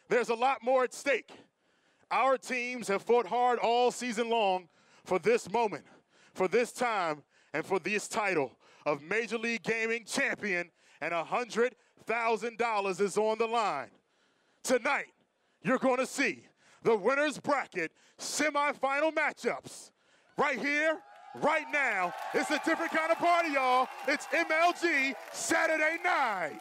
there's a lot more at stake. Our teams have fought hard all season long for this moment, for this time, and for this title of Major League Gaming champion, and $100,000 is on the line. Tonight, you're going to see the winner's bracket semifinal matchups right here, right now. It's a different kind of party, y'all. It's MLG Saturday night.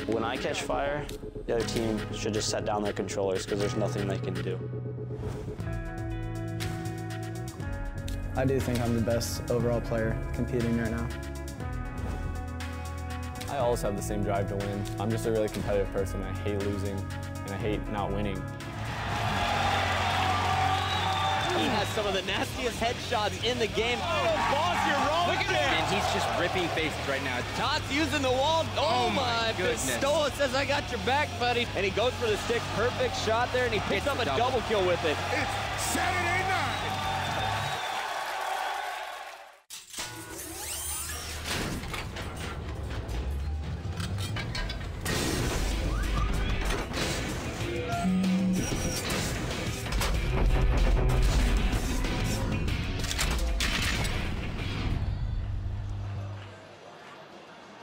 When I catch fire, the other team should just set down their controllers because there's nothing they can do. I do think I'm the best overall player competing right now. I always have the same drive to win. I'm just a really competitive person. I hate losing, and I hate not winning. He has some of the nastiest headshots in the game. Oh, boss, you're wrong. Look at him. And he's just ripping faces right now. Todd's using the wall. Oh my goodness. Pistola says, I got your back, buddy. And he goes for the stick. Perfect shot there, and he picks up a double kill with it. It's Saturday night.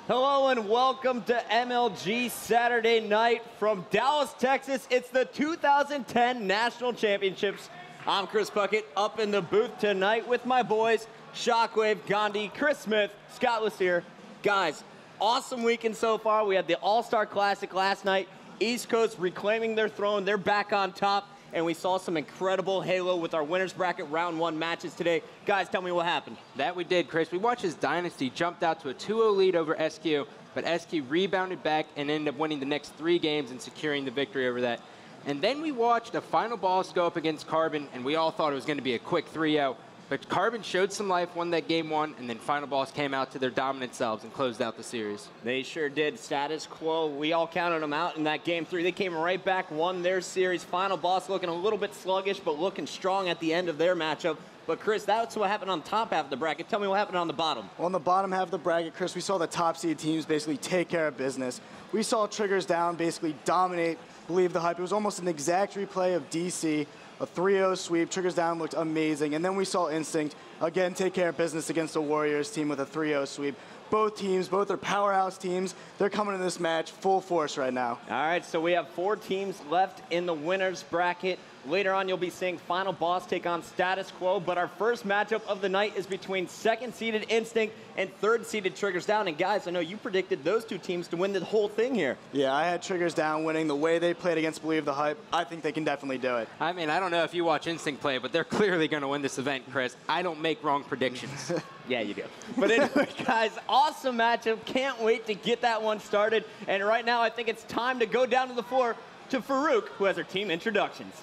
Hello and welcome to MLG Saturday night from Dallas, Texas. It's the 2010 National Championships. I'm Chris Puckett, up in the booth tonight with my boys, Shockwave, Gandhi, Chris Smith, Scott was here. Guys, awesome weekend so far. We had the All-Star Classic last night. East Coast reclaiming their throne. They're back on top. And we saw some incredible Halo with our winners bracket round 1 matches today. Guys, tell me what happened. That we did, Chris. We watched as Dynasty jumped out to a 2-0 lead over SQ, but SQ rebounded back and ended up winning the next 3 games and securing the victory over that. And then we watched a final boss go up against Carbon, and we all thought it was going to be a quick 3-0. But Carbon showed some life, won that game 1, and then Final Boss came out to their dominant selves and closed out the series. They sure did. Status quo. We all counted them out in that game 3. They came right back, won their series. Final Boss looking a little bit sluggish, but looking strong at the end of their matchup. But Chris, that's what happened on top half of the bracket. Tell me what happened on the bottom. On the bottom half of the bracket, Chris, we saw the top seed teams basically take care of business. We saw Triggers Down basically dominate Believe the Hype. It was almost an exact replay of DC. A 3-0 sweep. Triggers Down looked amazing. And then we saw Instinct, again, take care of business against the Warriors team with a 3-0 sweep. Both teams, both are powerhouse teams. They're coming in this match full force right now. All right, so we have 4 teams left in the winners bracket. Later on, you'll be seeing Final Boss take on Status Quo, but our first matchup of the night is between 2nd-seeded Instinct and 3rd-seeded Triggers Down. And guys, I know you predicted those 2 teams to win the whole thing here. Yeah, I had Triggers Down winning. The way they played against Believe the Hype, I think they can definitely do it. I mean, I don't know if you watch Instinct play, but they're clearly going to win this event, Chris. I don't make wrong predictions. Yeah, you do. But anyway, guys, awesome matchup. Can't wait to get that one started. And right now, I think it's time to go down to the floor to Farouk, who has our team introductions.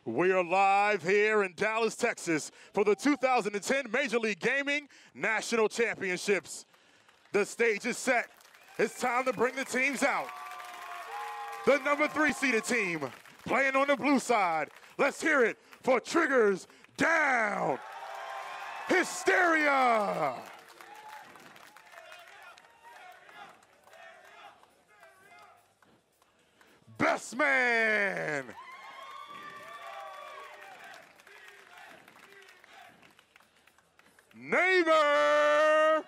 We are live here in Dallas, Texas for the 2010 Major League Gaming National Championships. The stage is set. It's time to bring the teams out. The number 3-seeded team playing on the blue side. Let's hear it for Triggers Down. Hysteria. Best Man. Neighbor.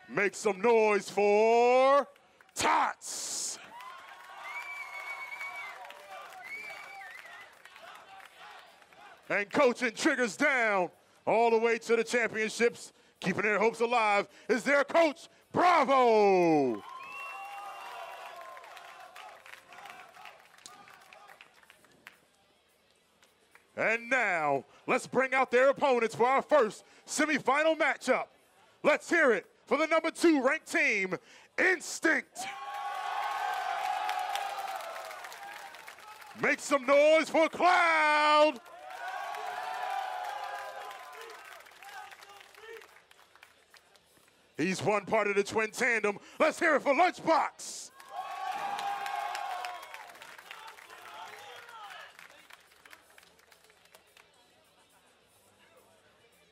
Make some noise for Tots. And coaching Triggers Down all the way to the championships, keeping their hopes alive, is their coach, Bravo. And now, let's bring out their opponents for our first semifinal matchup. Let's hear it for the number 2 ranked team, Instinct. Make some noise for Cloud. He's one part of the twin tandem. Let's hear it for Lunchbox.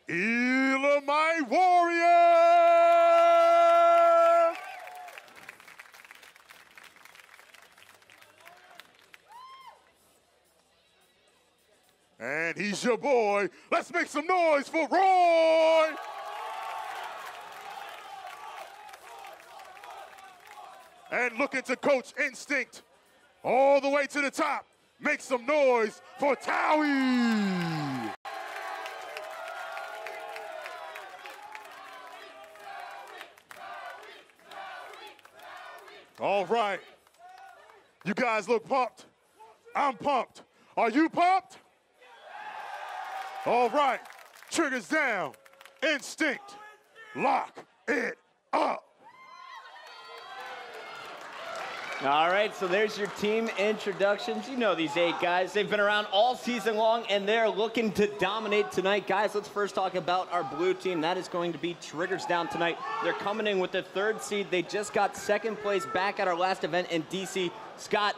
Elamar. is your boy. Let's make some noise for Roy. And looking to Coach Instinct all the way to the top. Make some noise for Towie. All right. You guys look pumped. I'm pumped. Are you pumped? All right. Triggers down. Instinct. Lock it up. All right, so there's your team introductions. You know these 8 guys. They've been around all season long, and they're looking to dominate tonight. Guys, let's first talk about our blue team. That is going to be Triggers Down tonight. They're coming in with the 3rd seed. They just got 2nd place back at our last event in DC. Scott,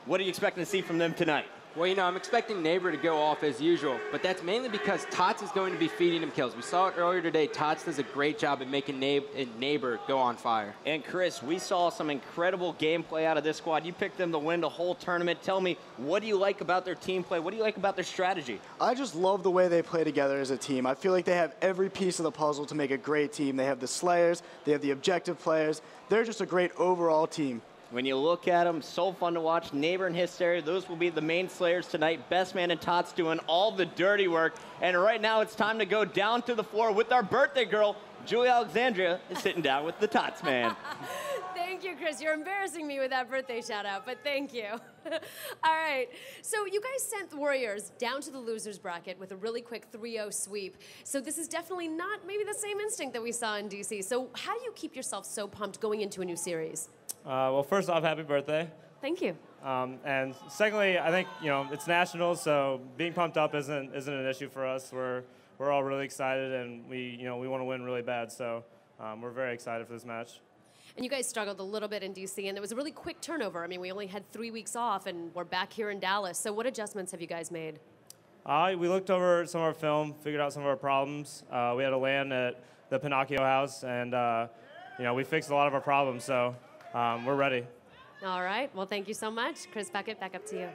what are you expecting to see from them tonight? Well, you know, I'm expecting Neighbor to go off as usual, but that's mainly because Tots is going to be feeding him kills. We saw it earlier today. Tots does a great job at making Neighbor go on fire. And Chris, we saw some incredible gameplay out of this squad. You picked them to win the whole tournament. Tell me, what do you like about their team play? What do you like about their strategy? I just love the way they play together as a team. I feel like they have every piece of the puzzle to make a great team. They have the Slayers, they have the objective players. They're just a great overall team. When you look at them, so fun to watch. Neighbor and Hysteria, those will be the main Slayers tonight. Best Man and Tots doing all the dirty work. And right now it's time to go down to the floor with our birthday girl. Julie Alexandria is sitting down with the Tots Man. Thank you, Chris. You're embarrassing me with that birthday shout out, but thank you. All right. So you guys sent the Warriors down to the losers bracket with a really quick 3-0 sweep. So this is definitely not maybe the same instinct that we saw in DC. So how do you keep yourself so pumped going into a new series? Well, first off, happy birthday. Thank you. And secondly, I think, you know, it's nationals, so being pumped up isn't an issue for us. We're all really excited, and we want to win really bad. So we're very excited for this match. And you guys struggled a little bit in DC, and there was a really quick turnover. I mean, we only had 3 weeks off, and we're back here in Dallas. So what adjustments have you guys made? We looked over some of our film, figured out some of our problems. We had to land at the Pinocchio house, and we fixed a lot of our problems. So we're ready. All right. Well, thank you so much. Chris Puckett, back up to you.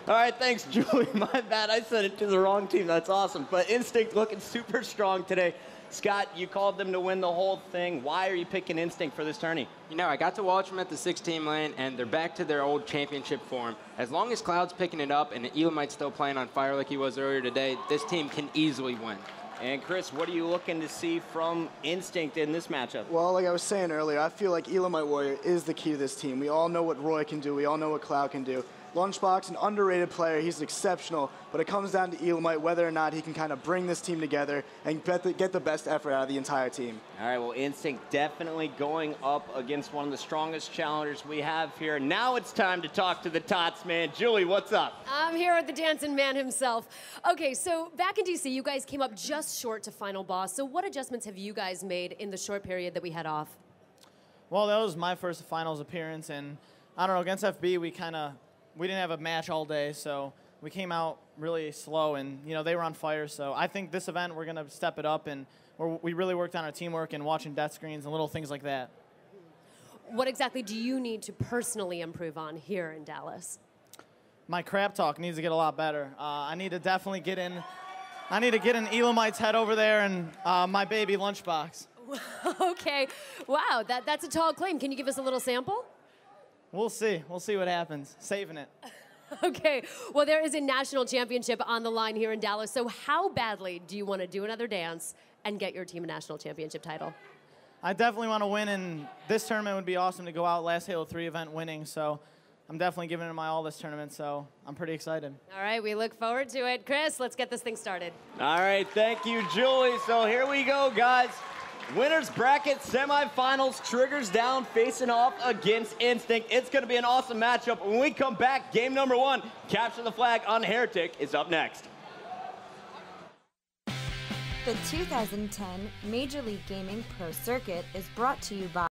All right, thanks, Julie. My bad. I said it to the wrong team. That's awesome. But Instinct looking super strong today. Scott, you called them to win the whole thing. Why are you picking Instinct for this tourney? You know, I got to watch them at the 6-team lane, and they're back to their old championship form. As long as Cloud's picking it up and Elamite's still playing on fire like he was earlier today, this team can easily win. And Chris, what are you looking to see from Instinct in this matchup? Well, like I was saying earlier, I feel like Elamite Warrior is the key to this team. We all know what Roy can do. We all know what Cloud can do. Lunchbox, an underrated player, he's exceptional, but it comes down to Elamite whether or not he can kind of bring this team together and get the best effort out of the entire team. All right, well, Instinct definitely going up against one of the strongest challengers we have here. Now it's time to talk to the Tots man. Julie, what's up? I'm here with the dancing man himself. Okay, so back in DC, you guys came up just short to final boss. So what adjustments have you guys made in the short period that we had off? Well, that was my first finals appearance, and I don't know, against FB, we didn't have a match all day, so we came out really slow, and they were on fire. So I think this event we're gonna step it up, and we really worked on our teamwork and watching death screens and little things like that. What exactly do you need to personally improve on here in Dallas? My crap talk needs to get a lot better. I need to definitely get in. I need to get in Elamite's head over there and my baby Lunchbox. Okay, wow, that's a tall claim. Can you give us a little sample? We'll see. We'll see what happens. Saving it. Okay. Well, there is a national championship on the line here in Dallas. So how badly do you want to do another dance and get your team a national championship title? I definitely want to win, and this tournament would be awesome to go out last Halo 3 event winning. So I'm definitely giving it my all this tournament, so I'm pretty excited. All right. We look forward to it. Chris, let's get this thing started. All right. Thank you, Julie. So here we go, guys. Winners bracket semifinals, Triggers Down facing off against Instinct. It's going to be an awesome matchup. When we come back, game number 1, Capture the Flag on Heretic is up next. The 2010 Major League Gaming Pro Circuit is brought to you by